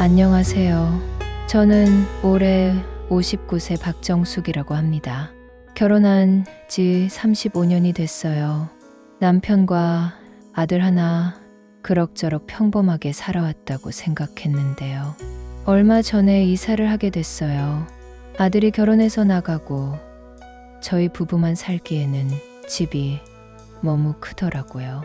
안녕하세요. 저는 올해 59세 박정숙이라고 합니다. 결혼한 지 35년이 됐어요. 남편과 아들 하나 그럭저럭 평범하게 살아왔다고 생각했는데요. 얼마 전에 이사를 하게 됐어요. 아들이 결혼해서 나가고 저희 부부만 살기에는 집이 너무 크더라고요.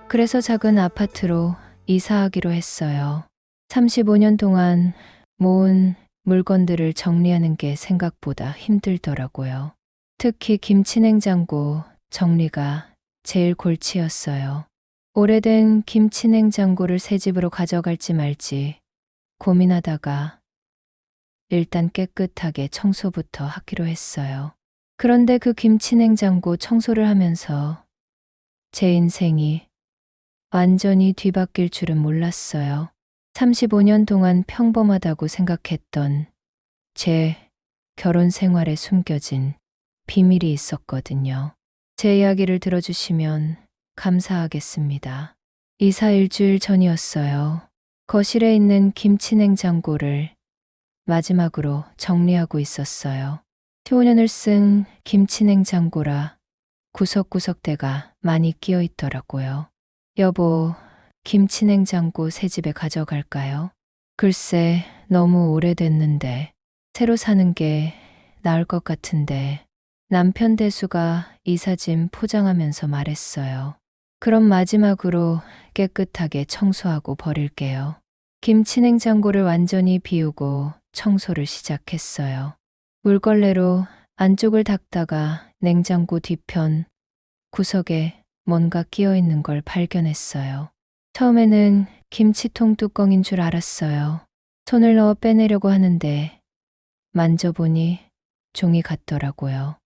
그래서 작은 아파트로 이사하기로 했어요. 35년 동안 모은 물건들을 정리하는 게 생각보다 힘들더라고요. 특히 김치냉장고 정리가 제일 골치였어요. 오래된 김치냉장고를 새 집으로 가져갈지 말지 고민하다가 일단 깨끗하게 청소부터 하기로 했어요. 그런데 그 김치냉장고 청소를 하면서 제 인생이 완전히 뒤바뀔 줄은 몰랐어요. 35년 동안 평범하다고 생각했던 제 결혼 생활에 숨겨진 비밀이 있었거든요. 제 이야기를 들어주시면 감사하겠습니다. 이사 일주일 전이었어요. 거실에 있는 김치냉장고를 마지막으로 정리하고 있었어요. 15년을 쓴 김치냉장고라 구석구석대가 많이 끼어 있더라고요. 여보, 김치냉장고 새 집에 가져갈까요? 글쎄, 너무 오래됐는데 새로 사는 게 나을 것 같은데 남편 대수가 이삿짐 포장하면서 말했어요. 그럼 마지막으로 깨끗하게 청소하고 버릴게요. 김치냉장고를 완전히 비우고 청소를 시작했어요. 물걸레로 안쪽을 닦다가 냉장고 뒤편 구석에 뭔가 끼어 있는 걸 발견했어요. 처음에는 김치통 뚜껑인 줄 알았어요. 손을 넣어 빼내려고 하는데 만져보니 종이 같더라고요.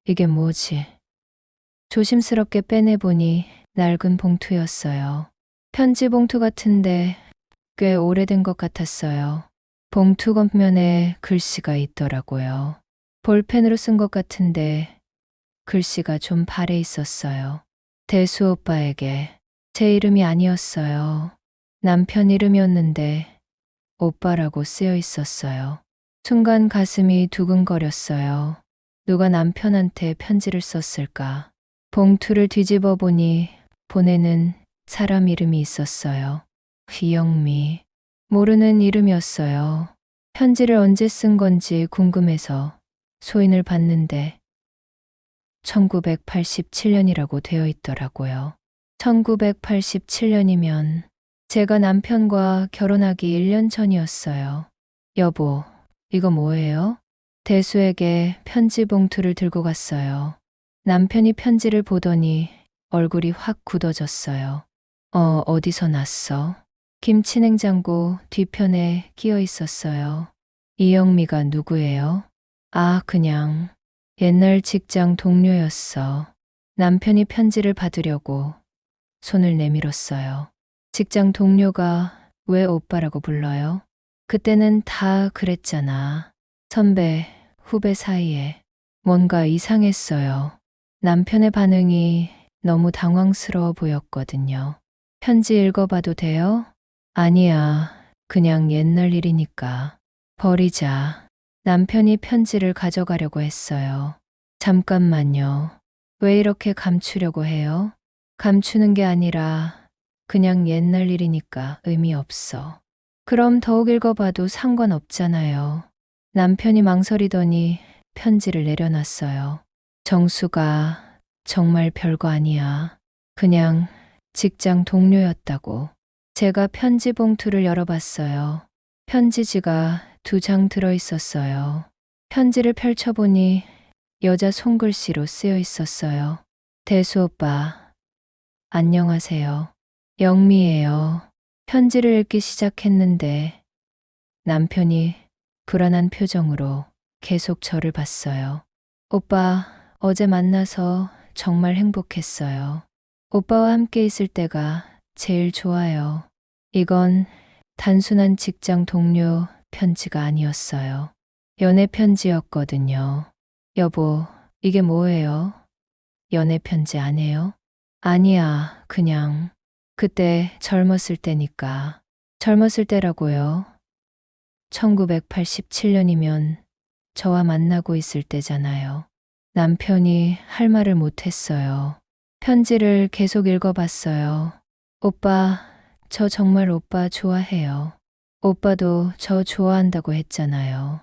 이게 뭐지? 조심스럽게 빼내보니 낡은 봉투였어요. 편지 봉투 같은데 꽤 오래된 것 같았어요. 봉투 겉면에 글씨가 있더라고요. 볼펜으로 쓴 것 같은데 글씨가 좀 발해 있었어요. 대수 오빠에게. 제 이름이 아니었어요. 남편 이름이었는데 오빠라고 쓰여 있었어요. 순간 가슴이 두근거렸어요. 누가 남편한테 편지를 썼을까? 봉투를 뒤집어 보니 보내는 사람 이름이 있었어요. 이영미. 모르는 이름이었어요. 편지를 언제 쓴 건지 궁금해서 소인을 봤는데 1987년이라고 되어 있더라고요. 1987년이면 제가 남편과 결혼하기 1년 전이었어요. 여보, 이거 뭐예요? 대수에게 편지 봉투를 들고 갔어요. 남편이 편지를 보더니 얼굴이 확 굳어졌어요. 어디서 났어? 김치냉장고 뒤편에 끼어 있었어요. 이영미가 누구예요? 그냥 옛날 직장 동료였어. 남편이 편지를 받으려고 손을 내밀었어요. 직장 동료가 왜 오빠라고 불러요? 그때는 다 그랬잖아. 선배, 후배 사이에 뭔가 이상했어요. 남편의 반응이 너무 당황스러워 보였거든요. 편지 읽어봐도 돼요? 아니야, 그냥 옛날 일이니까. 버리자. 남편이 편지를 가져가려고 했어요. 잠깐만요. 왜 이렇게 감추려고 해요? 감추는 게 아니라 그냥 옛날 일이니까 의미 없어. 그럼 더욱 읽어봐도 상관없잖아요. 남편이 망설이더니 편지를 내려놨어요. 정수가 정말 별거 아니야. 그냥 직장 동료였다고. 제가 편지 봉투를 열어봤어요. 편지지가 2장 들어 있었어요. 편지를 펼쳐보니 여자 손글씨로 쓰여 있었어요. 대수 오빠, 안녕하세요. 영미예요. 편지를 읽기 시작했는데 남편이 불안한 표정으로 계속 저를 봤어요. 오빠, 어제 만나서 정말 행복했어요. 오빠와 함께 있을 때가 제일 좋아요. 이건 단순한 직장 동료 편지가 아니었어요. 연애 편지였거든요. 여보, 이게 뭐예요? 연애 편지 안 해요? 아니야, 그냥 그때 젊었을 때니까. 젊었을 때라고요. 1987년이면 저와 만나고 있을 때잖아요. 남편이 할 말을 못했어요. 편지를 계속 읽어봤어요. 오빠, 저 정말 오빠 좋아해요. 오빠도 저 좋아한다고 했잖아요.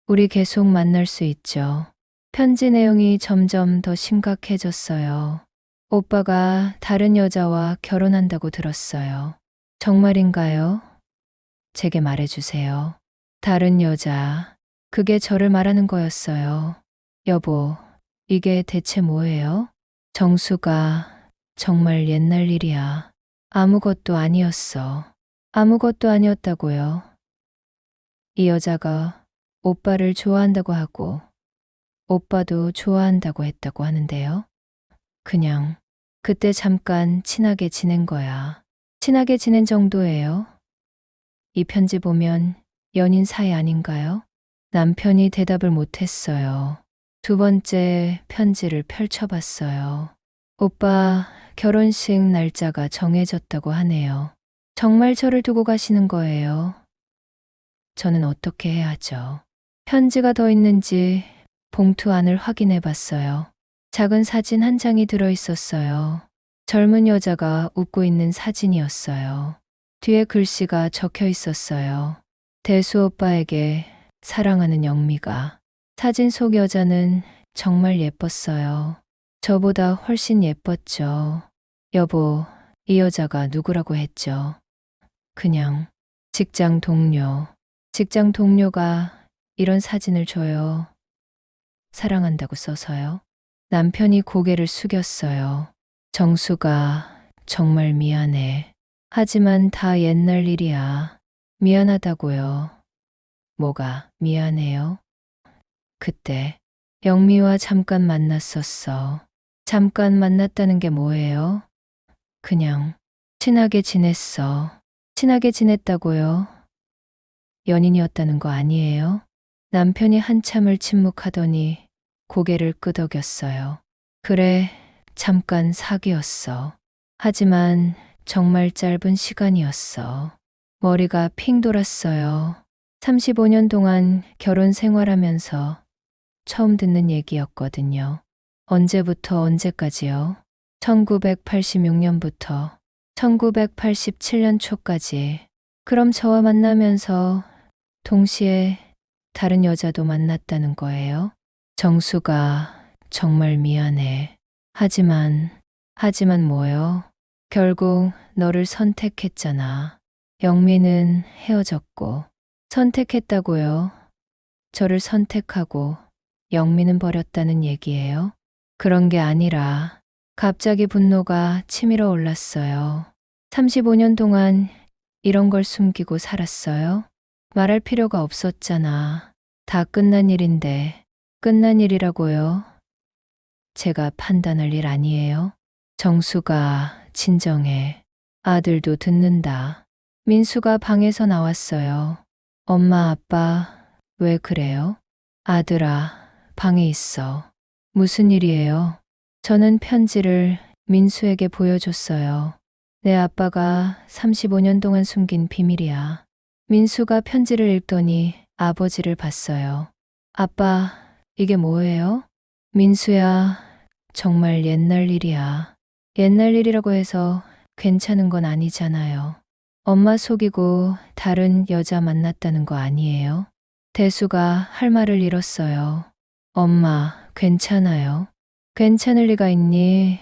우리 계속 만날 수 있죠. 편지 내용이 점점 더 심각해졌어요. 오빠가 다른 여자와 결혼한다고 들었어요. 정말인가요? 제게 말해주세요. 다른 여자, 그게 저를 말하는 거였어요. 여보, 이게 대체 뭐예요? 정수가 정말 옛날 일이야. 아무것도 아니었어. 아무것도 아니었다고요. 이 여자가 오빠를 좋아한다고 하고 오빠도 좋아한다고 했다고 하는데요. 그냥 그때 잠깐 친하게 지낸 거야. 친하게 지낸 정도예요. 이 편지 보면 연인 사이 아닌가요? 남편이 대답을 못했어요. 두 번째 편지를 펼쳐봤어요. 오빠 결혼식 날짜가 정해졌다고 하네요. 정말 저를 두고 가시는 거예요. 저는 어떻게 해야 하죠? 편지가 더 있는지 봉투 안을 확인해 봤어요. 작은 사진 한 장이 들어 있었어요. 젊은 여자가 웃고 있는 사진이었어요. 뒤에 글씨가 적혀 있었어요. 대수 오빠에게 사랑하는 영미가. 사진 속 여자는 정말 예뻤어요. 저보다 훨씬 예뻤죠. 여보, 이 여자가 누구라고 했죠? 그냥 직장 동료. 직장 동료가 이런 사진을 줘요. 사랑한다고 써서요. 남편이 고개를 숙였어요. 정수가 정말 미안해. 하지만 다 옛날 일이야. 미안하다고요. 뭐가 미안해요? 그때 영미와 잠깐 만났었어. 잠깐 만났다는 게 뭐예요? 그냥 친하게 지냈어. 친하게 지냈다고요? 연인이었다는 거 아니에요? 남편이 한참을 침묵하더니 고개를 끄덕였어요. 그래, 잠깐 사귀었어. 하지만 정말 짧은 시간이었어. 머리가 핑 돌았어요. 35년 동안 결혼 생활하면서 처음 듣는 얘기였거든요. 언제부터 언제까지요? 1986년부터 1987년 초까지. 그럼 저와 만나면서 동시에 다른 여자도 만났다는 거예요? 정수가 정말 미안해. 하지만 뭐요? 결국 너를 선택했잖아. 영미는 헤어졌고 선택했다고요. 저를 선택하고 영미는 버렸다는 얘기예요? 그런 게 아니라 갑자기 분노가 치밀어 올랐어요. 35년 동안 이런 걸 숨기고 살았어요? 말할 필요가 없었잖아. 다 끝난 일인데 끝난 일이라고요? 제가 판단할 일 아니에요? 정수가 진정해. 아들도 듣는다. 민수가 방에서 나왔어요. 엄마, 아빠, 왜 그래요? 아들아, 방에 있어. 무슨 일이에요? 저는 편지를 민수에게 보여줬어요. 내 아빠가 35년 동안 숨긴 비밀이야. 민수가 편지를 읽더니 아버지를 봤어요. 아빠, 이게 뭐예요? 민수야, 정말 옛날 일이야. 옛날 일이라고 해서 괜찮은 건 아니잖아요. 엄마 속이고 다른 여자 만났다는 거 아니에요? 대수가 할 말을 잃었어요. 엄마, 괜찮아요. 괜찮을 리가 있니?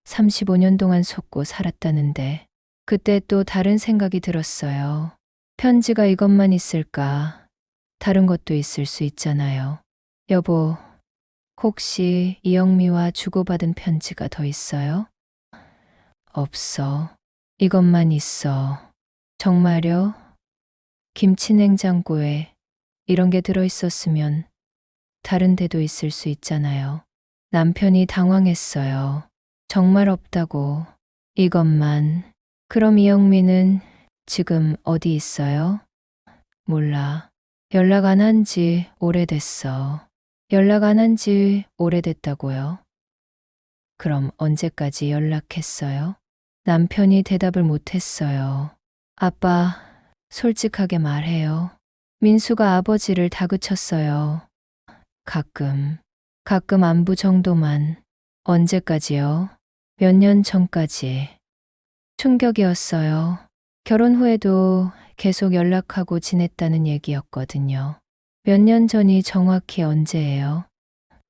35년 동안 속고 살았다는데. 그때 또 다른 생각이 들었어요. 편지가 이것만 있을까? 다른 것도 있을 수 있잖아요. 여보, 혹시 이영미와 주고받은 편지가 더 있어요? 없어. 이것만 있어. 정말요? 김치 냉장고에 이런 게 들어있었으면 다른 데도 있을 수 있잖아요. 남편이 당황했어요. 정말 없다고. 이것만. 그럼 이영미는 지금 어디 있어요? 몰라. 연락 안 한 지 오래됐어. 연락 안 한 지 오래됐다고요? 그럼 언제까지 연락했어요? 남편이 대답을 못했어요. 아빠, 솔직하게 말해요. 민수가 아버지를 다그쳤어요. 가끔 안부 정도만. 언제까지요? 몇 년 전까지. 충격이었어요. 결혼 후에도 계속 연락하고 지냈다는 얘기였거든요. 몇 년 전이 정확히 언제예요?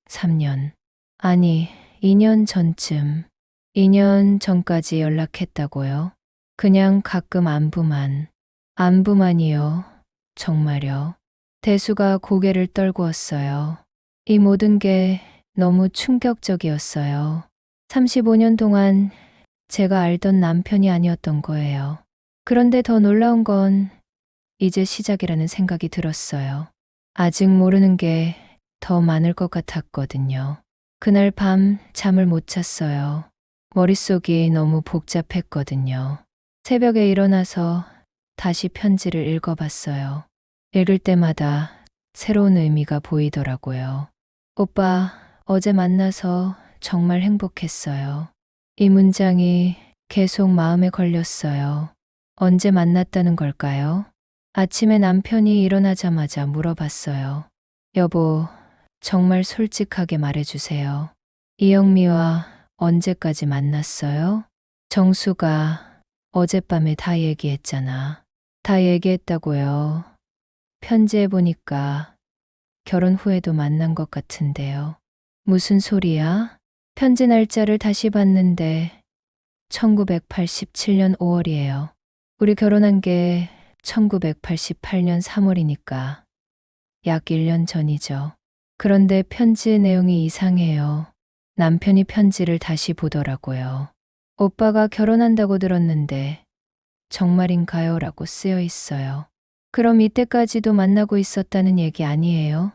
3년. 아니, 2년 전쯤. 2년 전까지 연락했다고요? 그냥 가끔 안부만. 안부만이요. 정말요. 대수가 고개를 떨구었어요. 이 모든 게 너무 충격적이었어요. 35년 동안 제가 알던 남편이 아니었던 거예요. 그런데 더 놀라운 건 이제 시작이라는 생각이 들었어요. 아직 모르는 게 더 많을 것 같았거든요. 그날 밤 잠을 못 잤어요. 머릿속이 너무 복잡했거든요. 새벽에 일어나서 다시 편지를 읽어봤어요. 읽을 때마다 새로운 의미가 보이더라고요. 오빠, 어제 만나서 정말 행복했어요. 이 문장이 계속 마음에 걸렸어요. 언제 만났다는 걸까요? 아침에 남편이 일어나자마자 물어봤어요. 여보, 정말 솔직하게 말해주세요. 이영미와 언제까지 만났어요? 정수가 어젯밤에 다 얘기했잖아. 다 얘기했다고요. 편지에 보니까 결혼 후에도 만난 것 같은데요. 무슨 소리야? 편지 날짜를 다시 봤는데 1987년 5월이에요. 우리 결혼한 게 1988년 3월이니까 약 1년 전이죠. 그런데 편지 내용이 이상해요. 남편이 편지를 다시 보더라고요. 오빠가 결혼한다고 들었는데 정말인가요? 라고 쓰여 있어요. 그럼 이때까지도 만나고 있었다는 얘기 아니에요?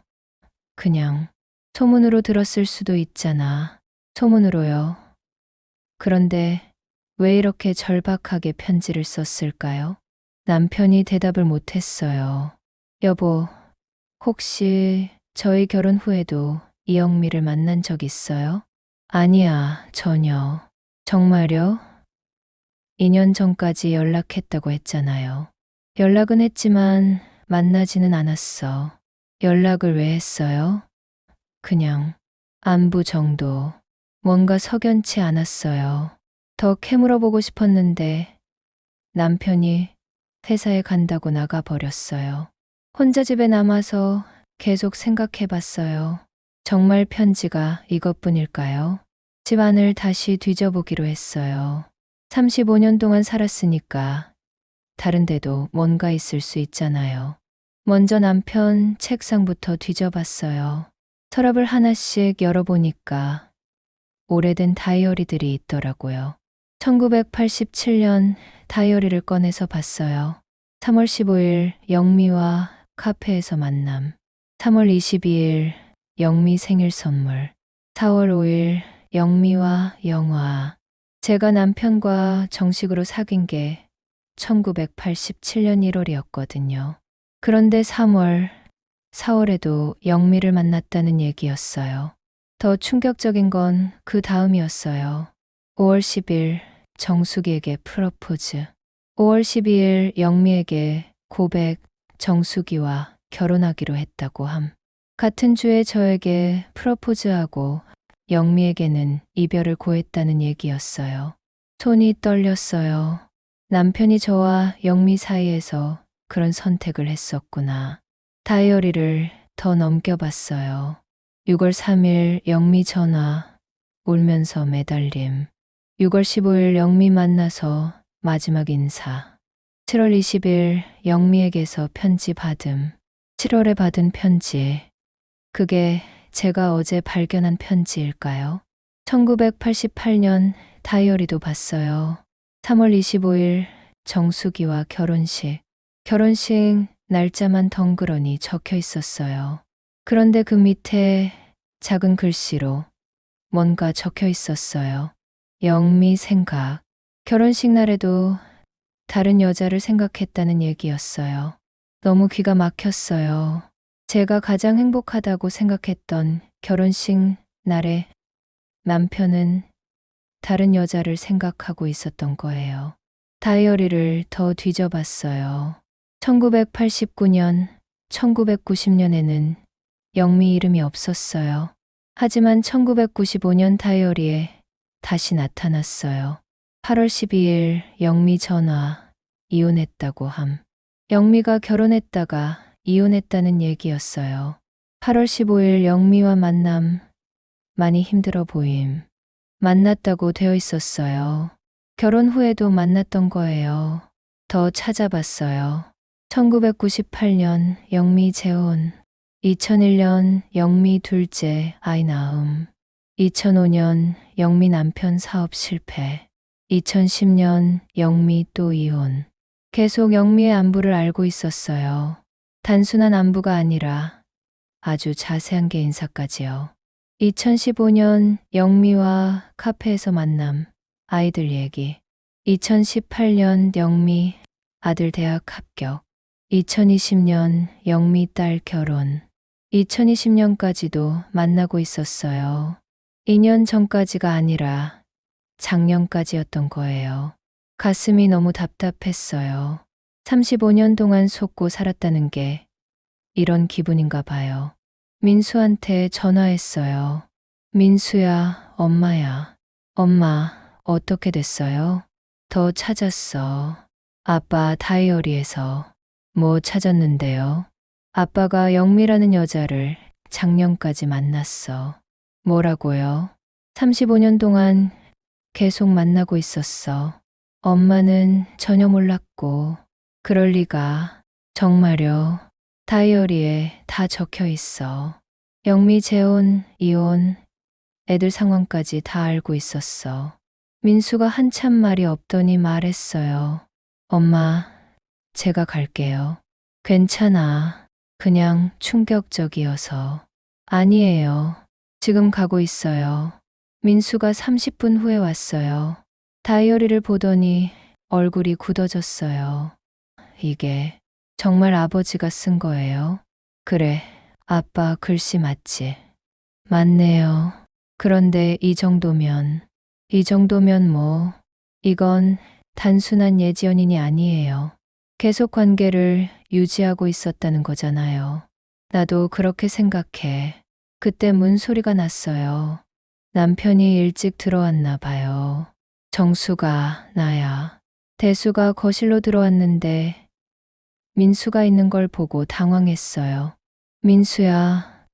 그냥 소문으로 들었을 수도 있잖아. 소문으로요. 그런데 왜 이렇게 절박하게 편지를 썼을까요? 남편이 대답을 못했어요. 여보, 혹시 저희 결혼 후에도 이영미를 만난 적 있어요? 아니야, 전혀. 정말요? 2년 전까지 연락했다고 했잖아요. 연락은 했지만 만나지는 않았어. 연락을 왜 했어요? 그냥 안부 정도. 뭔가 석연치 않았어요. 더 캐물어보고 싶었는데 남편이 회사에 간다고 나가버렸어요. 혼자 집에 남아서 계속 생각해봤어요. 정말 편지가 이것뿐일까요? 집안을 다시 뒤져보기로 했어요. 35년 동안 살았으니까 다른 데도 뭔가 있을 수 있잖아요. 먼저 남편 책상부터 뒤져봤어요. 서랍을 하나씩 열어보니까 오래된 다이어리들이 있더라고요. 1987년 다이어리를 꺼내서 봤어요. 3월 15일 영미와 카페에서 만남. 3월 22일 영미 생일 선물. 4월 5일 영미와 영화. 제가 남편과 정식으로 사귄 게 1987년 1월이었거든요. 그런데 3월, 4월에도 영미를 만났다는 얘기였어요. 더 충격적인 건 그 다음이었어요. 5월 10일 정수기에게 프러포즈. 5월 12일 영미에게 고백, 정수기와 결혼하기로 했다고 함. 같은 주에 저에게 프러포즈하고 영미에게는 이별을 고했다는 얘기였어요. 손이 떨렸어요. 남편이 저와 영미 사이에서 그런 선택을 했었구나. 다이어리를 더 넘겨봤어요. 6월 3일 영미 전화, 울면서 매달림. 6월 15일 영미 만나서 마지막 인사. 7월 20일 영미에게서 편지 받음. 7월에 받은 편지. 그게 제가 어제 발견한 편지일까요? 1988년 다이어리도 봤어요. 3월 25일 정수기와 결혼식. 결혼식 날짜만 덩그러니 적혀 있었어요. 그런데 그 밑에 작은 글씨로 뭔가 적혀 있었어요. 영미 생각. 결혼식 날에도 다른 여자를 생각했다는 얘기였어요. 너무 귀가 막혔어요. 제가 가장 행복하다고 생각했던 결혼식 날에 남편은 다른 여자를 생각하고 있었던 거예요. 다이어리를 더 뒤져봤어요. 1989년, 1990년에는 영미 이름이 없었어요. 하지만 1995년 다이어리에 다시 나타났어요. 8월 12일 영미 전화, 이혼했다고 함. 영미가 결혼했다가 이혼했다는 얘기였어요. 8월 15일 영미와 만남, 많이 힘들어 보임. 만났다고 되어 있었어요. 결혼 후에도 만났던 거예요. 더 찾아봤어요. 1998년 영미 재혼, 2001년 영미 둘째 아이 낳음, 2005년 영미 남편 사업 실패, 2010년 영미 또 이혼. 계속 영미의 안부를 알고 있었어요. 단순한 안부가 아니라 아주 자세한 개인사까지요. 2015년 영미와 카페에서 만남, 아이들 얘기. 2018년 영미 아들 대학 합격. 2020년 영미 딸 결혼. 2020년까지도 만나고 있었어요. 2년 전까지가 아니라 작년까지였던 거예요. 가슴이 너무 답답했어요. 35년 동안 속고 살았다는 게 이런 기분인가 봐요. 민수한테 전화했어요. 민수야, 엄마야. 엄마, 어떻게 됐어요? 더 찾았어. 아빠 다이어리에서. 뭐 찾았는데요? 아빠가 영미라는 여자를 작년까지 만났어. 뭐라고요? 35년 동안 계속 만나고 있었어. 엄마는 전혀 몰랐고, 그럴 리가. 정말요. 다이어리에 다 적혀 있어. 영미 재혼, 이혼, 애들 상황까지 다 알고 있었어. 민수가 한참 말이 없더니 말했어요. 엄마, 제가 갈게요. 괜찮아. 그냥 충격적이어서. 아니에요. 지금 가고 있어요. 민수가 30분 후에 왔어요. 다이어리를 보더니 얼굴이 굳어졌어요. 이게 정말 아버지가 쓴 거예요? 그래, 아빠 글씨 맞지? 맞네요. 그런데 이 정도면 뭐, 이건 단순한 예지연인이 아니에요. 계속 관계를 유지하고 있었다는 거잖아요. 나도 그렇게 생각해. 그때 문 소리가 났어요. 남편이 일찍 들어왔나 봐요. 정수가 나야. 대수가 거실로 들어왔는데 민수가 있는 걸 보고 당황했어요. 민수야,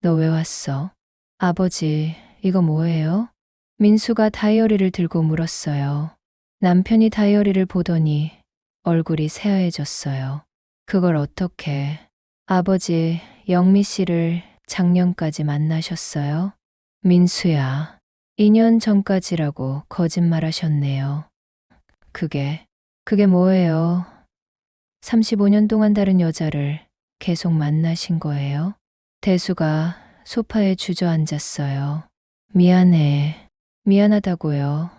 너 왜 왔어? 아버지, 이거 뭐예요? 민수가 다이어리를 들고 물었어요. 남편이 다이어리를 보더니 얼굴이 새하얘졌어요. 그걸 어떻게? 아버지, 영미 씨를 작년까지 만나셨어요? 민수야, 2년 전까지라고 거짓말하셨네요. 그게 뭐예요? 35년 동안 다른 여자를 계속 만나신 거예요? 대수가 소파에 주저앉았어요. 미안해. 미안하다고요.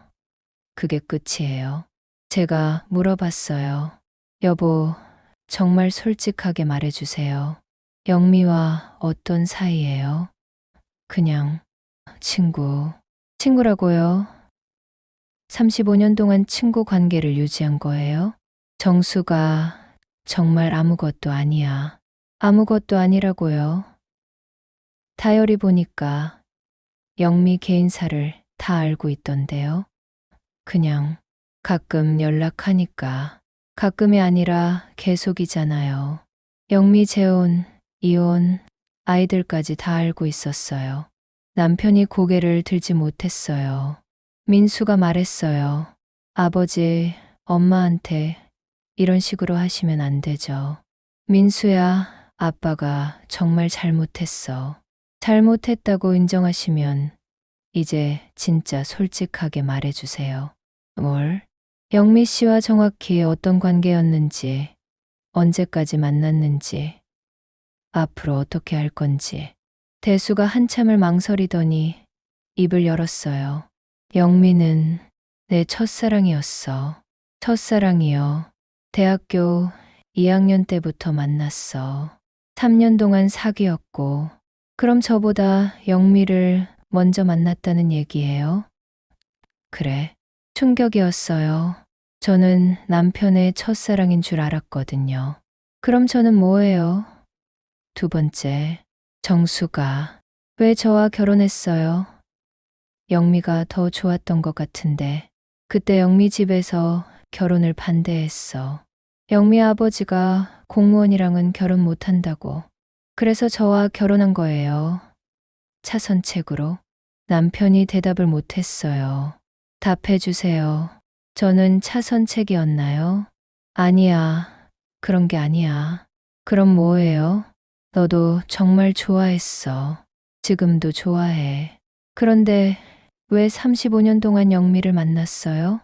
그게 끝이에요. 제가 물어봤어요. 여보, 정말 솔직하게 말해주세요. 영미와 어떤 사이예요? 그냥 친구라고요? 35년 동안 친구 관계를 유지한 거예요? 정수가 정말 아무것도 아니야. 아무것도 아니라고요. 다이어리 보니까 영미 개인사를 다 알고 있던데요. 그냥 가끔 연락하니까. 가끔이 아니라 계속이잖아요. 영미 재혼, 이혼, 아이들까지 다 알고 있었어요. 남편이 고개를 들지 못했어요. 민수가 말했어요. 아버지, 엄마한테 이런 식으로 하시면 안 되죠. 민수야, 아빠가 정말 잘못했어. 잘못했다고 인정하시면 이제 진짜 솔직하게 말해주세요. 뭘? 영미 씨와 정확히 어떤 관계였는지, 언제까지 만났는지, 앞으로 어떻게 할 건지. 대수가 한참을 망설이더니 입을 열었어요. 영미는 내 첫사랑이었어. 첫사랑이요. 대학교 2학년 때부터 만났어. 3년 동안 사귀었고, 그럼 저보다 영미를 먼저 만났다는 얘기예요? 그래. 충격이었어요. 저는 남편의 첫사랑인 줄 알았거든요. 그럼 저는 뭐예요? 두 번째, 정수가 왜 저와 결혼했어요? 영미가 더 좋았던 것 같은데 그때 영미 집에서 결혼을 반대했어. 영미 아버지가 공무원이랑은 결혼 못한다고. 그래서 저와 결혼한 거예요. 차선책으로. 남편이 대답을 못했어요. 답해주세요. 저는 차선책이었나요? 아니야. 그런 게 아니야. 그럼 뭐예요? 너도 정말 좋아했어. 지금도 좋아해. 그런데 왜 35년 동안 영미를 만났어요?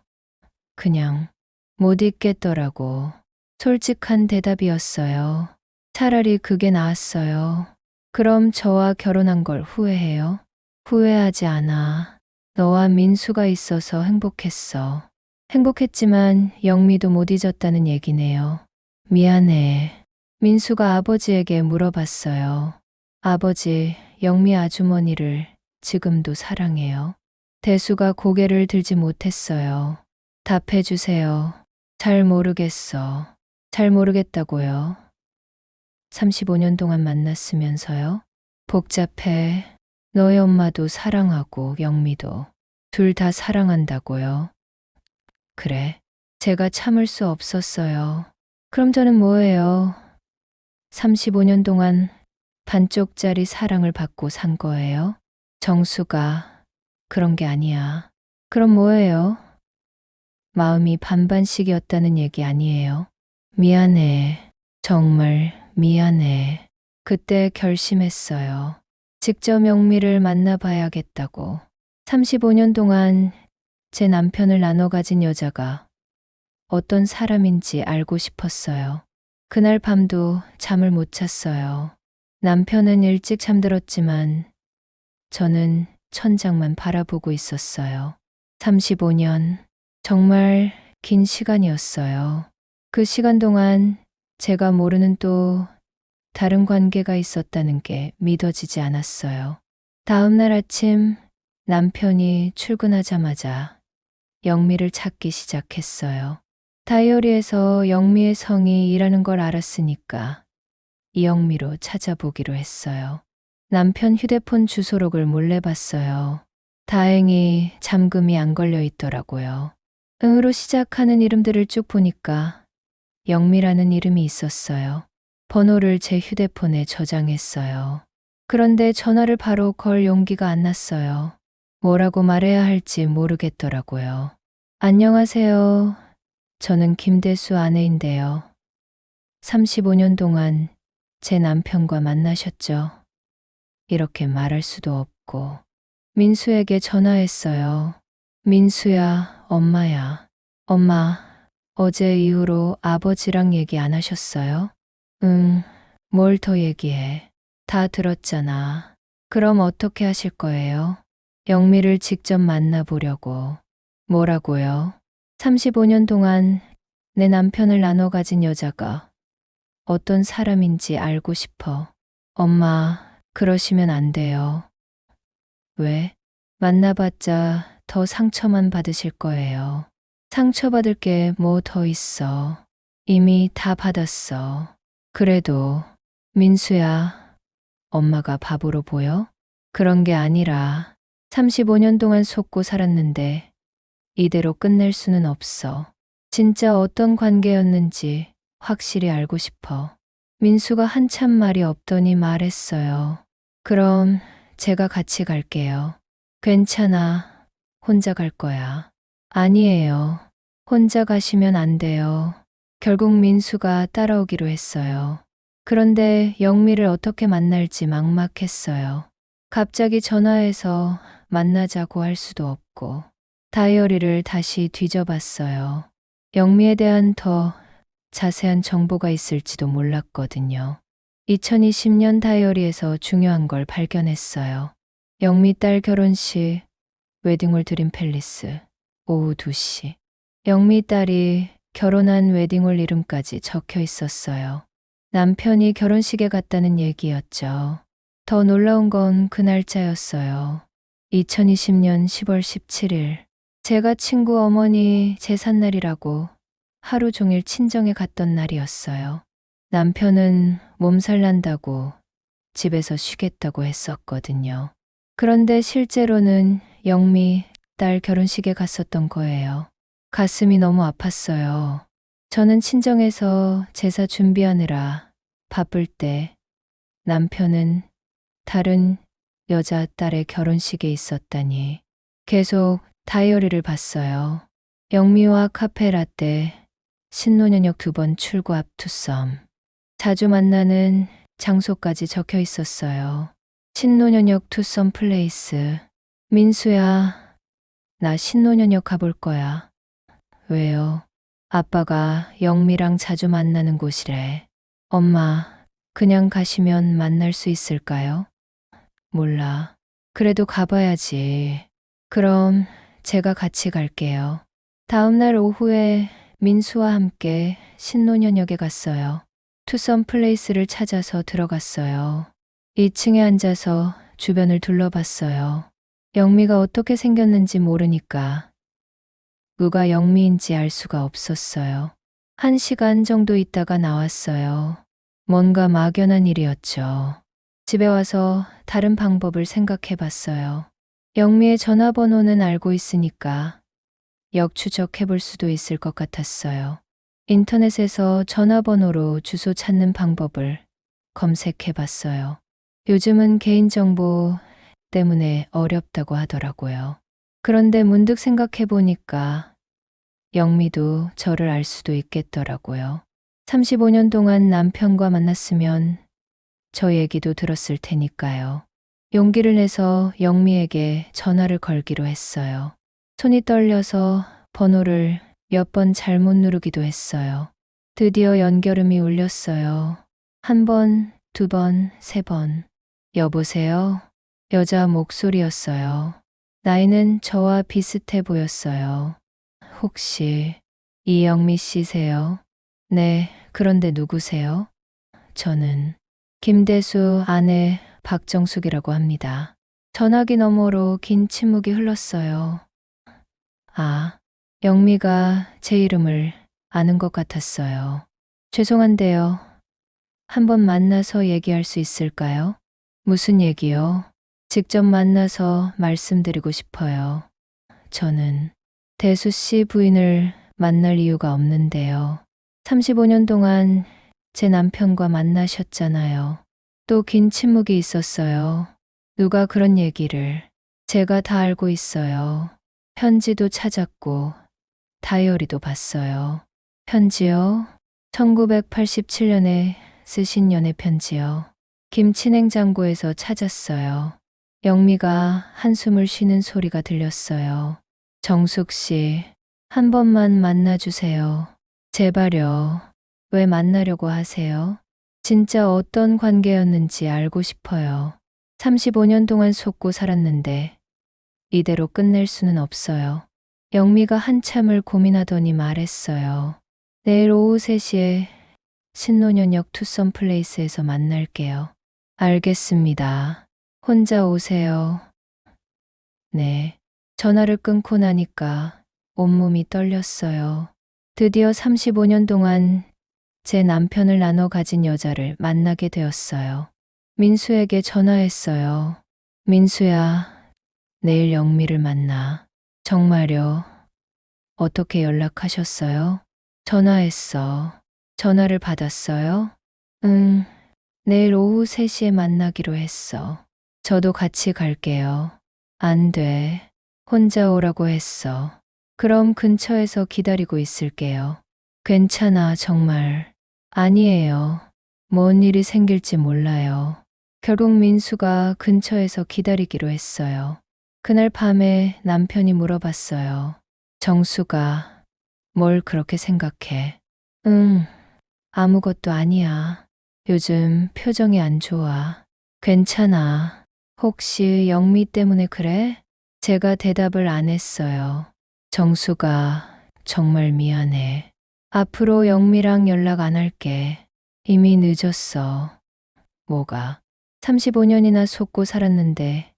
그냥 못 있겠더라고. 솔직한 대답이었어요. 차라리 그게 나았어요. 그럼 저와 결혼한 걸 후회해요? 후회하지 않아. 너와 민수가 있어서 행복했어. 행복했지만 영미도 못 잊었다는 얘기네요. 미안해. 민수가 아버지에게 물어봤어요. 아버지, 영미 아주머니를 지금도 사랑해요. 대수가 고개를 들지 못했어요. 답해주세요. 잘 모르겠어. 잘 모르겠다고요. 35년 동안 만났으면서요. 복잡해. 너희 엄마도 사랑하고 영미도 둘 다 사랑한다고요. 그래. 제가 참을 수 없었어요. 그럼 저는 뭐예요? 35년 동안 반쪽짜리 사랑을 받고 산 거예요? 정수가 그런 게 아니야. 그럼 뭐예요? 마음이 반반씩이었다는 얘기 아니에요. 미안해. 정말 미안해. 그때 결심했어요. 직접 영미를 만나봐야겠다고. 35년 동안 제 남편을 나눠 가진 여자가 어떤 사람인지 알고 싶었어요. 그날 밤도 잠을 못 잤어요. 남편은 일찍 잠들었지만 저는 천장만 바라보고 있었어요. 35년. 정말 긴 시간이었어요. 그 시간 동안 제가 모르는 또 다른 관계가 있었다는 게 믿어지지 않았어요. 다음 날 아침 남편이 출근하자마자 영미를 찾기 시작했어요. 다이어리에서 영미의 성이 일하는 걸 알았으니까 이영미로 찾아보기로 했어요. 남편 휴대폰 주소록을 몰래 봤어요. 다행히 잠금이 안 걸려 있더라고요. 응으로 시작하는 이름들을 쭉 보니까 영미라는 이름이 있었어요. 번호를 제 휴대폰에 저장했어요. 그런데 전화를 바로 걸 용기가 안 났어요. 뭐라고 말해야 할지 모르겠더라고요. 안녕하세요. 저는 김대수 아내인데요. 35년 동안 제 남편과 만나셨죠? 이렇게 말할 수도 없고 민수에게 전화했어요. 민수야, 엄마야. 엄마, 어제 이후로 아버지랑 얘기 안 하셨어요? 응, 뭘 더 얘기해. 다 들었잖아. 그럼 어떻게 하실 거예요? 영미를 직접 만나보려고. 뭐라고요? 35년 동안 내 남편을 나눠 가진 여자가 어떤 사람인지 알고 싶어. 엄마, 그러시면 안 돼요. 왜? 만나봤자 더 상처만 받으실 거예요. 상처받을 게 뭐 더 있어. 이미 다 받았어. 그래도 민수야, 엄마가 바보로 보여? 그런 게 아니라 35년 동안 속고 살았는데 이대로 끝낼 수는 없어. 진짜 어떤 관계였는지 확실히 알고 싶어. 민수가 한참 말이 없더니 말했어요. 그럼 제가 같이 갈게요. 괜찮아. 혼자 갈 거야. 아니에요. 혼자 가시면 안 돼요. 결국 민수가 따라오기로 했어요. 그런데 영미를 어떻게 만날지 막막했어요. 갑자기 전화해서 만나자고 할 수도 없고 다이어리를 다시 뒤져봤어요. 영미에 대한 더 자세한 정보가 있을지도 몰랐거든요. 2020년 다이어리에서 중요한 걸 발견했어요. 영미 딸 결혼식, 웨딩홀 드림 팰리스, 오후 2시. 영미 딸이 결혼한 웨딩홀 이름까지 적혀 있었어요. 남편이 결혼식에 갔다는 얘기였죠. 더 놀라운 건 그 날짜였어요. 2020년 10월 17일. 제가 친구 어머니 제삿날이라고 하루 종일 친정에 갔던 날이었어요. 남편은 몸살 난다고 집에서 쉬겠다고 했었거든요. 그런데 실제로는 영미 딸 결혼식에 갔었던 거예요. 가슴이 너무 아팠어요. 저는 친정에서 제사 준비하느라 바쁠 때 남편은 다른 여자 딸의 결혼식에 있었다니 계속 다이어리를 봤어요. 영미와 카페라떼, 신노년역 2번 출구 앞 투썸. 자주 만나는 장소까지 적혀 있었어요. 신노년역 투썸 플레이스. 민수야, 나 신노년역 가볼 거야. 왜요? 아빠가 영미랑 자주 만나는 곳이래. 엄마, 그냥 가시면 만날 수 있을까요? 몰라. 그래도 가봐야지. 그럼 제가 같이 갈게요. 다음날 오후에 민수와 함께 신노년역에 갔어요. 투썸 플레이스를 찾아서 들어갔어요. 2층에 앉아서 주변을 둘러봤어요. 영미가 어떻게 생겼는지 모르니까 누가 영미인지 알 수가 없었어요. 1시간 정도 있다가 나왔어요. 뭔가 막연한 일이었죠. 집에 와서 다른 방법을 생각해 봤어요. 영미의 전화번호는 알고 있으니까 역추적해 볼 수도 있을 것 같았어요. 인터넷에서 전화번호로 주소 찾는 방법을 검색해 봤어요. 요즘은 개인정보 때문에 어렵다고 하더라고요. 그런데 문득 생각해 보니까 영미도 저를 알 수도 있겠더라고요. 35년 동안 남편과 만났으면 저 얘기도 들었을 테니까요. 용기를 내서 영미에게 전화를 걸기로 했어요. 손이 떨려서 번호를 몇 번 잘못 누르기도 했어요. 드디어 연결음이 울렸어요. 1번, 2번, 3번. 여보세요? 여자 목소리였어요. 나이는 저와 비슷해 보였어요. 혹시 이영미 씨세요? 네, 그런데 누구세요? 저는 김대수 아내 박정숙이라고 합니다. 전화기 너머로 긴 침묵이 흘렀어요. 아, 영미가 제 이름을 아는 것 같았어요. 죄송한데요. 한번 만나서 얘기할 수 있을까요? 무슨 얘기요? 직접 만나서 말씀드리고 싶어요. 저는 대수 씨 부인을 만날 이유가 없는데요. 35년 동안 제 남편과 만나셨잖아요. 또 긴 침묵이 있었어요. 누가 그런 얘기를. 제가 다 알고 있어요. 편지도 찾았고 다이어리도 봤어요. 편지요? 1987년에 쓰신 연애 편지요. 김치냉장고에서 찾았어요. 영미가 한숨을 쉬는 소리가 들렸어요. 정숙 씨, 한 번만 만나주세요. 제발요. 왜 만나려고 하세요? 진짜 어떤 관계였는지 알고 싶어요. 35년 동안 속고 살았는데 이대로 끝낼 수는 없어요. 영미가 한참을 고민하더니 말했어요. 내일 오후 3시에 신노년역 투썸 플레이스에서 만날게요. 알겠습니다. 혼자 오세요. 네. 전화를 끊고 나니까 온몸이 떨렸어요. 드디어 35년 동안 제 남편을 나눠 가진 여자를 만나게 되었어요. 민수에게 전화했어요. 민수야, 내일 영미를 만나. 정말요? 어떻게 연락하셨어요? 전화했어. 전화를 받았어요? 응, 내일 오후 3시에 만나기로 했어. 저도 같이 갈게요. 안 돼. 혼자 오라고 했어. 그럼 근처에서 기다리고 있을게요. 괜찮아, 정말. 아니에요. 뭔 일이 생길지 몰라요. 결국 민수가 근처에서 기다리기로 했어요. 그날 밤에 남편이 물어봤어요. 정수가 뭘 그렇게 생각해? 응, 아무것도 아니야. 요즘 표정이 안 좋아. 괜찮아. 혹시 영미 때문에 그래? 제가 대답을 안 했어요. 정수가 정말 미안해. 앞으로 영미랑 연락 안 할게. 이미 늦었어. 뭐가? 35년이나 속고 살았는데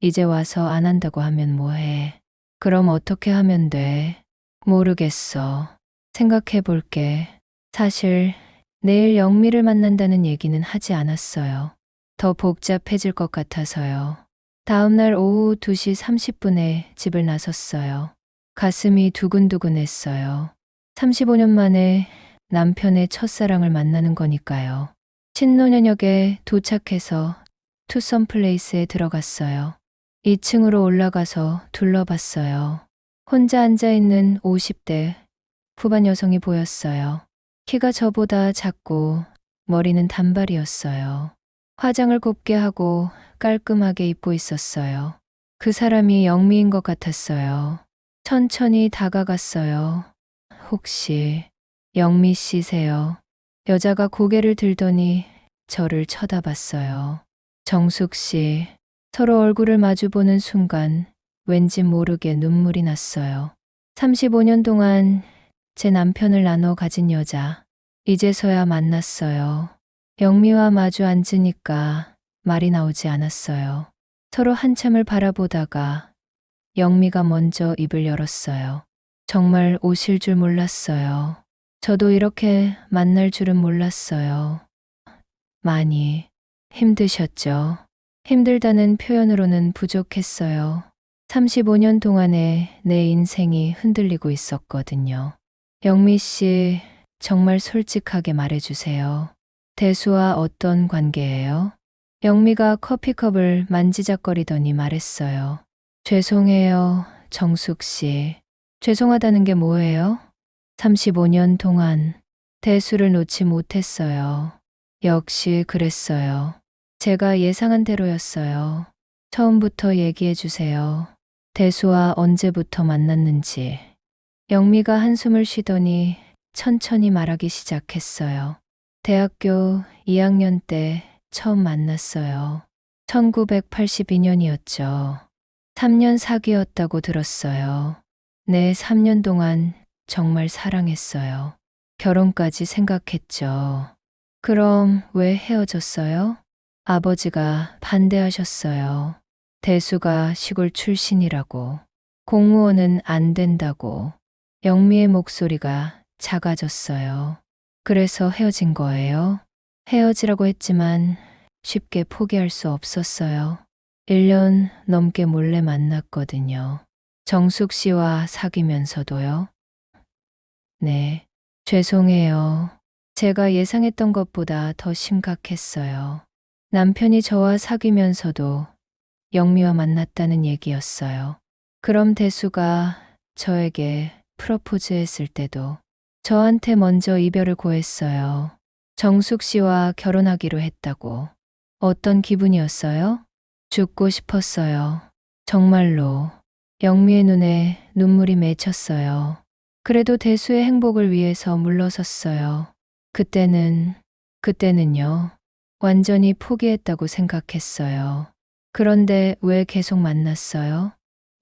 이제 와서 안 한다고 하면 뭐해? 그럼 어떻게 하면 돼? 모르겠어. 생각해 볼게. 사실 내일 영미를 만난다는 얘기는 하지 않았어요. 더 복잡해질 것 같아서요. 다음날 오후 2시 30분에 집을 나섰어요. 가슴이 두근두근했어요. 35년 만에 남편의 첫사랑을 만나는 거니까요. 신논현역에 도착해서 투썸 플레이스에 들어갔어요. 2층으로 올라가서 둘러봤어요. 혼자 앉아있는 50대 후반 여성이 보였어요. 키가 저보다 작고 머리는 단발이었어요. 화장을 곱게 하고 깔끔하게 입고 있었어요. 그 사람이 영미인 것 같았어요. 천천히 다가갔어요. 혹시 영미 씨세요? 여자가 고개를 들더니 저를 쳐다봤어요. 정숙 씨, 서로 얼굴을 마주보는 순간 왠지 모르게 눈물이 났어요. 35년 동안 제 남편을 나눠 가진 여자, 이제서야 만났어요. 영미와 마주 앉으니까 말이 나오지 않았어요. 서로 한참을 바라보다가 영미가 먼저 입을 열었어요. 정말 오실 줄 몰랐어요. 저도 이렇게 만날 줄은 몰랐어요. 많이 힘드셨죠? 힘들다는 표현으로는 부족했어요. 35년 동안에 내 인생이 흔들리고 있었거든요. 영미 씨, 정말 솔직하게 말해주세요. 대수와 어떤 관계예요? 영미가 커피컵을 만지작거리더니 말했어요. 죄송해요, 정숙 씨. 죄송하다는 게 뭐예요? 35년 동안 대수를 놓지 못했어요. 역시 그랬어요. 제가 예상한 대로였어요. 처음부터 얘기해 주세요. 대수와 언제부터 만났는지. 영미가 한숨을 쉬더니 천천히 말하기 시작했어요. 대학교 2학년 때 처음 만났어요. 1982년이었죠. 3년 사귀었다고 들었어요. 네, 3년 동안 정말 사랑했어요. 결혼까지 생각했죠. 그럼 왜 헤어졌어요? 아버지가 반대하셨어요. 대수가 시골 출신이라고, 공무원은 안 된다고. 영미의 목소리가 작아졌어요. 그래서 헤어진 거예요? 헤어지라고 했지만 쉽게 포기할 수 없었어요. 1년 넘게 몰래 만났거든요. 정숙 씨와 사귀면서도요? 네, 죄송해요. 제가 예상했던 것보다 더 심각했어요. 남편이 저와 사귀면서도 영미와 만났다는 얘기였어요. 그럼 대수가 저에게 프러포즈 했을 때도 저한테 먼저 이별을 고했어요. 정숙 씨와 결혼하기로 했다고. 어떤 기분이었어요? 죽고 싶었어요. 정말로. 영미의 눈에 눈물이 맺혔어요. 그래도 대수의 행복을 위해서 물러섰어요. 그때는요. 완전히 포기했다고 생각했어요. 그런데 왜 계속 만났어요?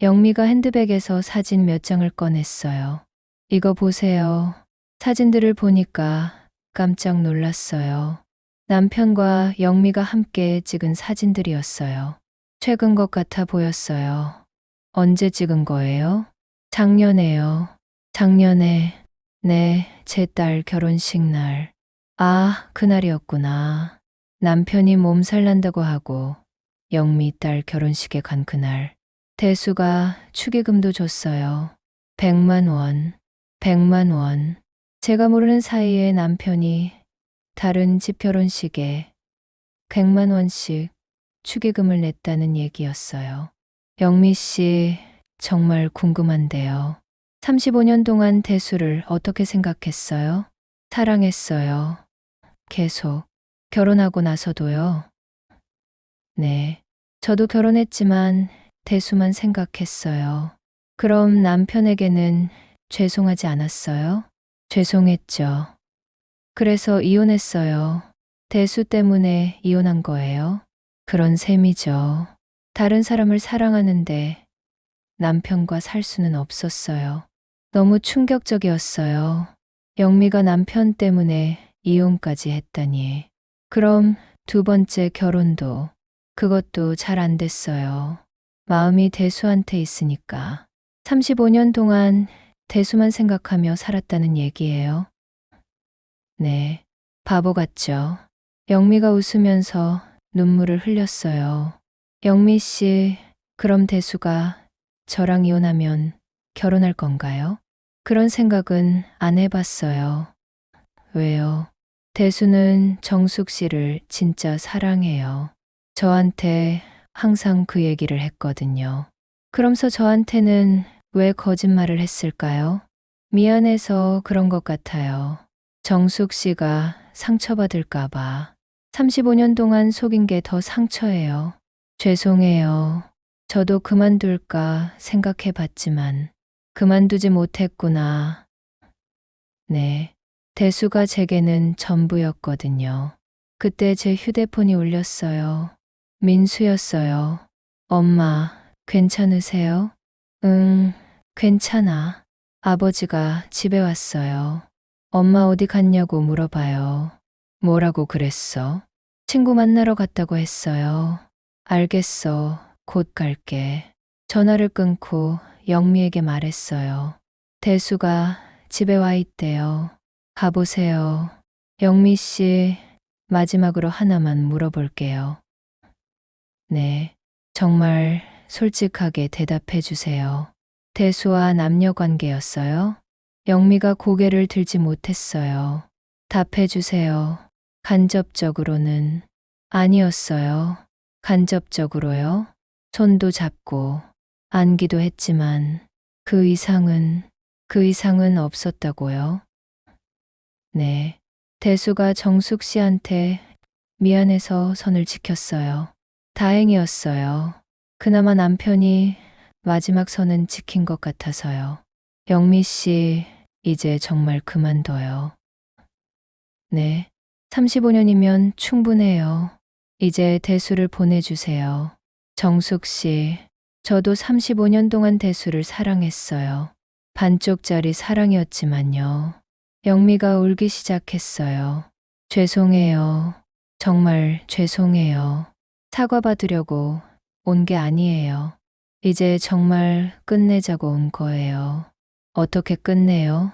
영미가 핸드백에서 사진 몇 장을 꺼냈어요. 이거 보세요. 사진들을 보니까 깜짝 놀랐어요. 남편과 영미가 함께 찍은 사진들이었어요. 최근 것 같아 보였어요. 언제 찍은 거예요? 작년에요. 작년에, 네, 제 딸 결혼식 날. 아, 그날이었구나. 남편이 몸살 난다고 하고 영미 딸 결혼식에 간 그날. 대수가 축의금도 줬어요. 100만 원, 100만 원. 제가 모르는 사이에 남편이 다른 집 결혼식에 100만 원씩 축의금을 냈다는 얘기였어요. 영미 씨, 정말 궁금한데요. 35년 동안 대수를 어떻게 생각했어요? 사랑했어요. 계속. 결혼하고 나서도요. 네. 저도 결혼했지만 대수만 생각했어요. 그럼 남편에게는 죄송하지 않았어요? 죄송했죠. 그래서 이혼했어요. 대수 때문에 이혼한 거예요? 그런 셈이죠. 다른 사람을 사랑하는데 남편과 살 수는 없었어요. 너무 충격적이었어요. 영미가 남편 때문에 이혼까지 했다니. 그럼 두 번째 결혼도, 그것도 잘 안 됐어요. 마음이 대수한테 있으니까. 35년 동안 대수만 생각하며 살았다는 얘기예요. 네. 바보 같죠? 영미가 웃으면서 눈물을 흘렸어요. 영미 씨, 그럼 대수가 저랑 이혼하면 결혼할 건가요? 그런 생각은 안 해봤어요. 왜요? 대수는 정숙 씨를 진짜 사랑해요. 저한테 항상 그 얘기를 했거든요. 그러면서 저한테는 왜 거짓말을 했을까요? 미안해서 그런 것 같아요. 정숙 씨가 상처받을까봐. 35년 동안 속인 게 더 상처예요. 죄송해요. 저도 그만둘까 생각해 봤지만 그만두지 못했구나. 네. 대수가 제게는 전부였거든요. 그때 제 휴대폰이 울렸어요. 민수였어요. 엄마, 괜찮으세요? 응, 괜찮아. 아버지가 집에 왔어요. 엄마 어디 갔냐고 물어봐요. 뭐라고 그랬어? 친구 만나러 갔다고 했어요. 알겠어. 곧 갈게. 전화를 끊고 영미에게 말했어요. 대수가 집에 와 있대요. 가보세요. 영미 씨, 마지막으로 하나만 물어볼게요. 네, 정말 솔직하게 대답해 주세요. 대수와 남녀 관계였어요? 영미가 고개를 들지 못했어요. 답해 주세요. 간접적으로는 아니었어요. 간접적으로요? 손도 잡고 안기도 했지만 그 이상은 없었다고요? 네. 대수가 정숙 씨한테 미안해서 선을 지켰어요. 다행이었어요. 그나마 남편이 마지막 선은 지킨 것 같아서요. 영미 씨, 이제 정말 그만둬요. 네. 35년이면 충분해요. 이제 대수를 보내주세요. 정숙 씨, 저도 35년 동안 대수를 사랑했어요. 반쪽짜리 사랑이었지만요. 영미가 울기 시작했어요. 죄송해요. 정말 죄송해요. 사과받으려고 온 게 아니에요. 이제 정말 끝내자고 온 거예요. 어떻게 끝내요?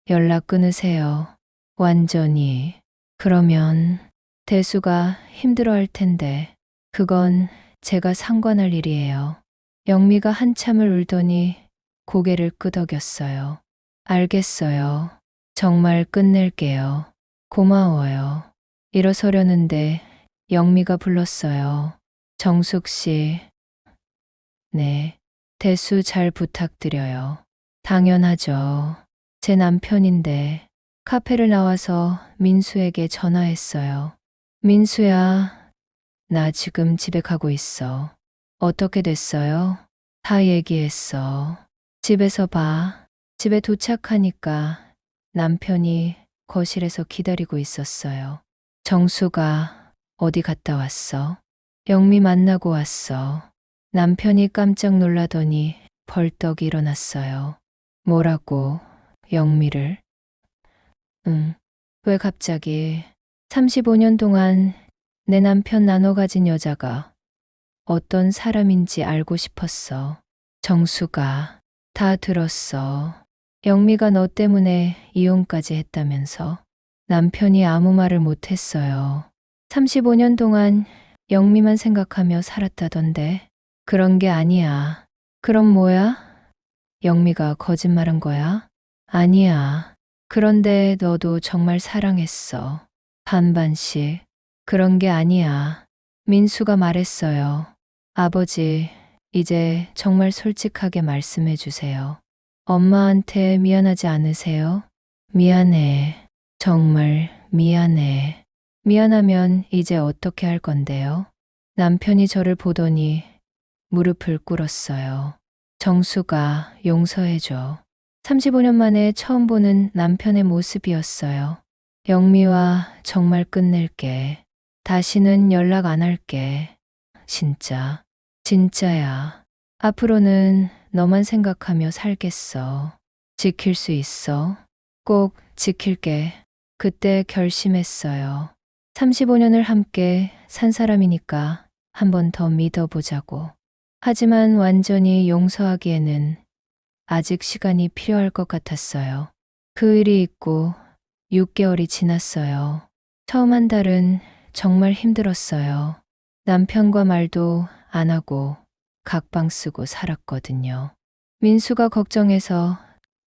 연락 끊으세요. 완전히. 그러면 대수가 힘들어할 텐데 그건 제가 상관할 일이에요. 영미가 한참을 울더니 고개를 끄덕였어요. 알겠어요. 정말 끝낼게요. 고마워요. 일어서려는데 영미가 불렀어요. 정숙 씨. 네. 대수 잘 부탁드려요. 당연하죠. 제 남편인데 카페를 나와서 민수에게 전화했어요. 민수야, 나 지금 집에 가고 있어. 어떻게 됐어요? 다 얘기했어. 집에서 봐. 집에 도착하니까 남편이 거실에서 기다리고 있었어요. 정수가 어디 갔다 왔어? 영미 만나고 왔어. 남편이 깜짝 놀라더니 벌떡 일어났어요. 뭐라고? 영미를? 응. 왜 갑자기 35년 동안 내 남편 나눠 가진 여자가 어떤 사람인지 알고 싶었어. 정수가 다 들었어. 영미가 너 때문에 이혼까지 했다면서. 남편이 아무 말을 못했어요. 35년 동안 영미만 생각하며 살았다던데. 그런 게 아니야. 그럼 뭐야? 영미가 거짓말한 거야? 아니야. 그런데 너도 정말 사랑했어. 반반씩. 그런 게 아니야. 민수가 말했어요. 아버지, 이제 정말 솔직하게 말씀해 주세요. 엄마한테 미안하지 않으세요? 미안해. 정말 미안해. 미안하면 이제 어떻게 할 건데요? 남편이 저를 보더니 무릎을 꿇었어요. 정수가 용서해줘. 35년 만에 처음 보는 남편의 모습이었어요. 영미와 정말 끝낼게. 다시는 연락 안 할게. 진짜. 진짜야. 앞으로는 너만 생각하며 살겠어. 지킬 수 있어. 꼭 지킬게. 그때 결심했어요. 35년을 함께 산 사람이니까 한 번 더 믿어보자고. 하지만 완전히 용서하기에는 아직 시간이 필요할 것 같았어요. 그 일이 있고 6개월이 지났어요. 처음 한 달은 정말 힘들었어요. 남편과 말도 안 하고 각방 쓰고 살았거든요. 민수가 걱정해서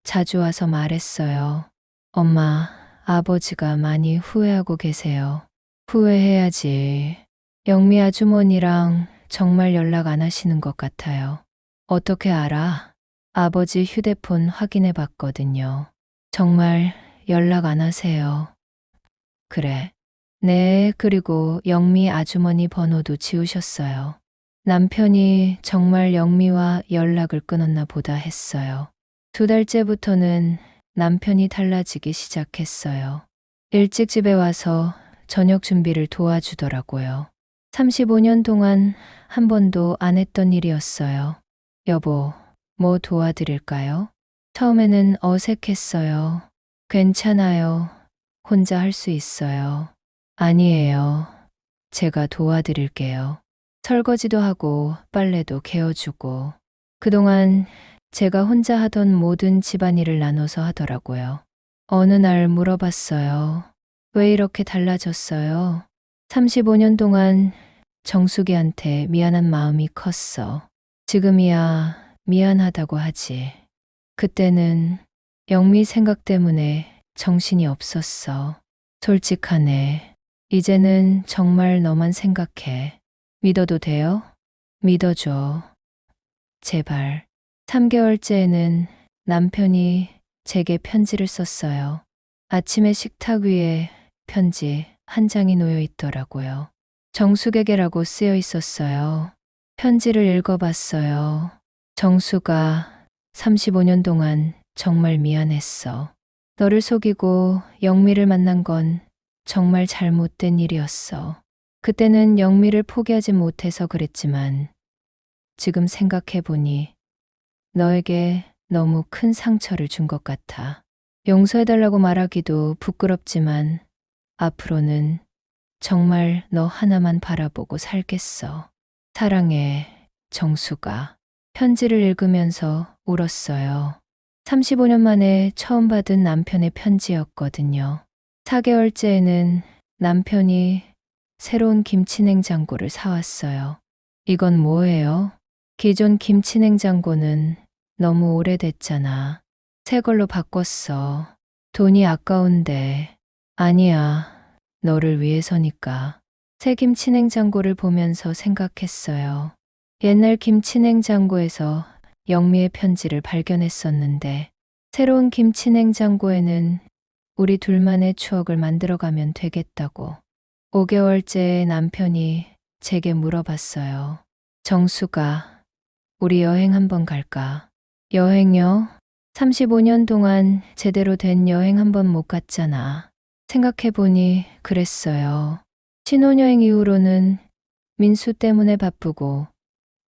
자주 와서 말했어요. 엄마, 아버지가 많이 후회하고 계세요. 후회해야지. 영미 아주머니랑 정말 연락 안 하시는 것 같아요. 어떻게 알아? 아버지 휴대폰 확인해 봤거든요. 정말 연락 안 하세요. 그래. 네, 그리고 영미 아주머니 번호도 지우셨어요. 남편이 정말 영미와 연락을 끊었나 보다 했어요. 2달째부터는 남편이 달라지기 시작했어요. 일찍 집에 와서 저녁 준비를 도와주더라고요. 35년 동안 한 번도 안 했던 일이었어요. 여보, 뭐 도와드릴까요? 처음에는 어색했어요. 괜찮아요. 혼자 할 수 있어요. 아니에요. 제가 도와드릴게요. 설거지도 하고 빨래도 개어주고. 그동안 제가 혼자 하던 모든 집안일을 나눠서 하더라고요. 어느 날 물어봤어요. 왜 이렇게 달라졌어요? 35년 동안 정숙이한테 미안한 마음이 컸어. 지금이야 미안하다고 하지. 그때는 영미 생각 때문에 정신이 없었어. 솔직하네. 이제는 정말 너만 생각해. 믿어도 돼요? 믿어줘. 제발. 3개월째에는 남편이 제게 편지를 썼어요. 아침에 식탁 위에 편지 한 장이 놓여 있더라고요. 정숙에게라고 쓰여 있었어요. 편지를 읽어봤어요. 정숙아, 35년 동안 정말 미안했어. 너를 속이고 영미를 만난 건 정말 잘못된 일이었어. 그때는 영미를 포기하지 못해서 그랬지만 지금 생각해보니 너에게 너무 큰 상처를 준 것 같아. 용서해달라고 말하기도 부끄럽지만 앞으로는 정말 너 하나만 바라보고 살겠어. 사랑해, 정수가. 편지를 읽으면서 울었어요. 35년 만에 처음 받은 남편의 편지였거든요. 4개월째에는 남편이 새로운 김치냉장고를 사왔어요. 이건 뭐예요? 기존 김치냉장고는 너무 오래됐잖아. 새 걸로 바꿨어. 돈이 아까운데. 아니야. 너를 위해서니까. 새 김치냉장고를 보면서 생각했어요. 옛날 김치냉장고에서 영미의 편지를 발견했었는데 새로운 김치냉장고에는 우리 둘만의 추억을 만들어가면 되겠다고. 5개월째 남편이 제게 물어봤어요. 정수가, 우리 여행 한번 갈까? 여행요? 35년 동안 제대로 된 여행 한번 못 갔잖아. 생각해보니 그랬어요. 신혼여행 이후로는 민수 때문에 바쁘고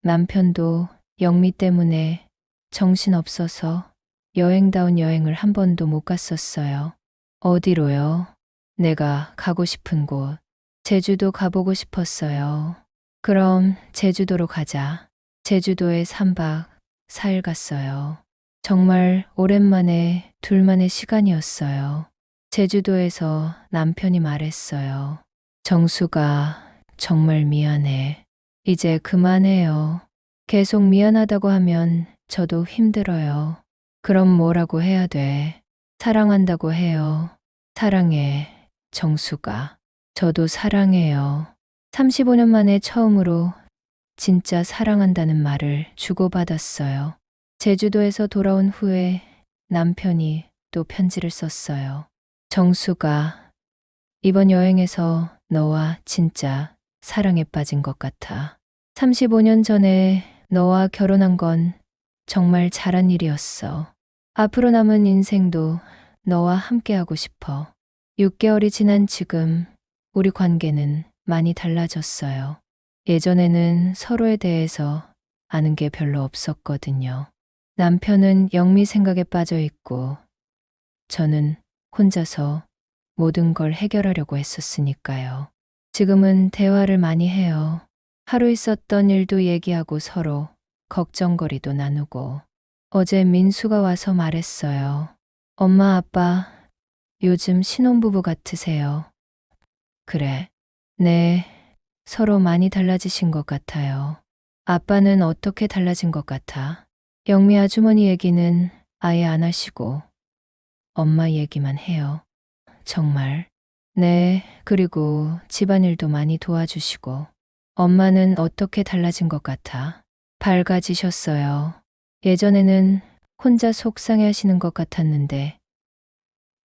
남편도 영미 때문에 정신없어서 여행다운 여행을 한 번도 못 갔었어요. 어디로요? 내가 가고 싶은 곳. 제주도 가보고 싶었어요. 그럼 제주도로 가자. 제주도에 3박 4일 갔어요. 정말 오랜만에 둘만의 시간이었어요. 제주도에서 남편이 말했어요. 정수가 정말 미안해. 이제 그만해요. 계속 미안하다고 하면 저도 힘들어요. 그럼 뭐라고 해야 돼? 사랑한다고 해요. 사랑해, 정수가. 저도 사랑해요. 35년 만에 처음으로 진짜 사랑한다는 말을 주고받았어요. 제주도에서 돌아온 후에 남편이 또 편지를 썼어요. 정수가, 이번 여행에서 너와 진짜 사랑에 빠진 것 같아. 35년 전에 너와 결혼한 건 정말 잘한 일이었어. 앞으로 남은 인생도 너와 함께하고 싶어. 6개월이 지난 지금 우리 관계는 많이 달라졌어요. 예전에는 서로에 대해서 아는 게 별로 없었거든요. 남편은 영미 생각에 빠져 있고 저는 혼자서 모든 걸 해결하려고 했었으니까요. 지금은 대화를 많이 해요. 하루 있었던 일도 얘기하고 서로 걱정거리도 나누고. 어제 민수가 와서 말했어요. 엄마, 아빠, 요즘 신혼부부 같으세요. 그래. 네, 서로 많이 달라지신 것 같아요. 아빠는 어떻게 달라진 것 같아? 영미 아주머니 얘기는 아예 안 하시고 엄마 얘기만 해요. 정말. 네, 그리고 집안일도 많이 도와주시고. 엄마는 어떻게 달라진 것 같아? 밝아지셨어요. 예전에는 혼자 속상해 하시는 것 같았는데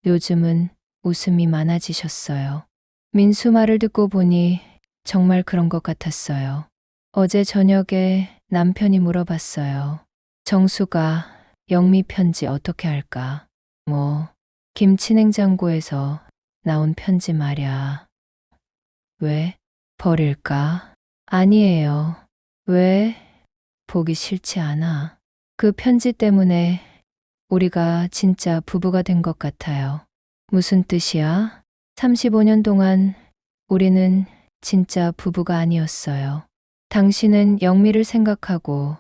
요즘은 웃음이 많아지셨어요. 민수 말을 듣고 보니 정말 그런 것 같았어요. 어제 저녁에 남편이 물어봤어요. 정수가 영미 편지 어떻게 할까? 뭐, 김치냉장고에서 나온 편지 말야. 왜? 버릴까? 아니에요. 왜? 보기 싫지 않아. 그 편지 때문에 우리가 진짜 부부가 된 것 같아요. 무슨 뜻이야? 35년 동안 우리는 진짜 부부가 아니었어요. 당신은 영미를 생각하고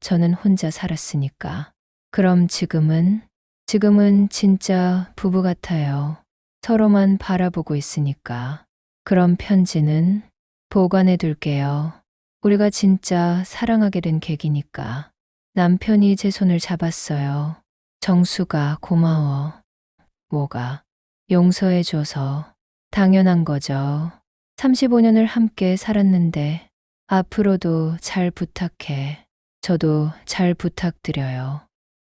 저는 혼자 살았으니까. 그럼 지금은? 지금은 진짜 부부 같아요. 서로만 바라보고 있으니까. 그럼 편지는 보관해 둘게요. 우리가 진짜 사랑하게 된 계기니까. 남편이 제 손을 잡았어요. 정수가 고마워. 뭐가? 용서해줘서. 당연한 거죠. 35년을 함께 살았는데 앞으로도 잘 부탁해. 저도 잘 부탁드려요.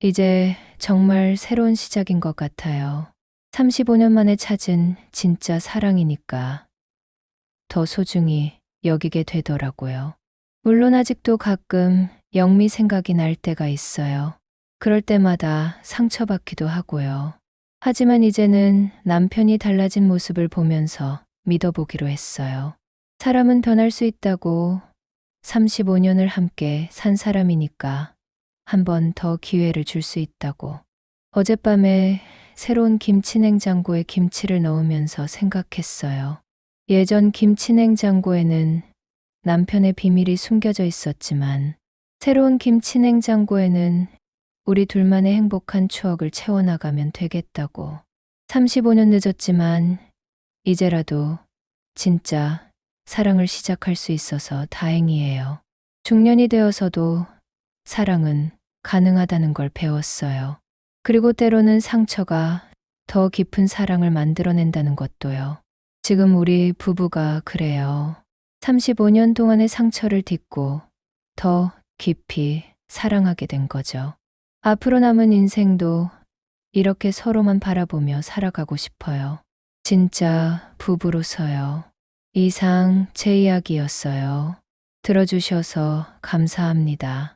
이제 정말 새로운 시작인 것 같아요. 35년 만에 찾은 진짜 사랑이니까 더 소중히 여기게 되더라고요. 물론 아직도 가끔 영미 생각이 날 때가 있어요. 그럴 때마다 상처받기도 하고요. 하지만 이제는 남편이 달라진 모습을 보면서 믿어보기로 했어요. 사람은 변할 수 있다고 35년을 함께 산 사람이니까 한 번 더 기회를 줄 수 있다고. 어젯밤에 새로운 김치냉장고에 김치를 넣으면서 생각했어요. 예전 김치냉장고에는 남편의 비밀이 숨겨져 있었지만 새로운 김치냉장고에는 우리 둘만의 행복한 추억을 채워나가면 되겠다고. 35년 늦었지만 이제라도 진짜 사랑을 시작할 수 있어서 다행이에요. 중년이 되어서도 사랑은 가능하다는 걸 배웠어요. 그리고 때로는 상처가 더 깊은 사랑을 만들어낸다는 것도요. 지금 우리 부부가 그래요. 35년 동안의 상처를 딛고 더 깊이 사랑하게 된 거죠. 앞으로 남은 인생도 이렇게 서로만 바라보며 살아가고 싶어요. 진짜 부부로서요. 이상 제 이야기였어요. 들어주셔서 감사합니다.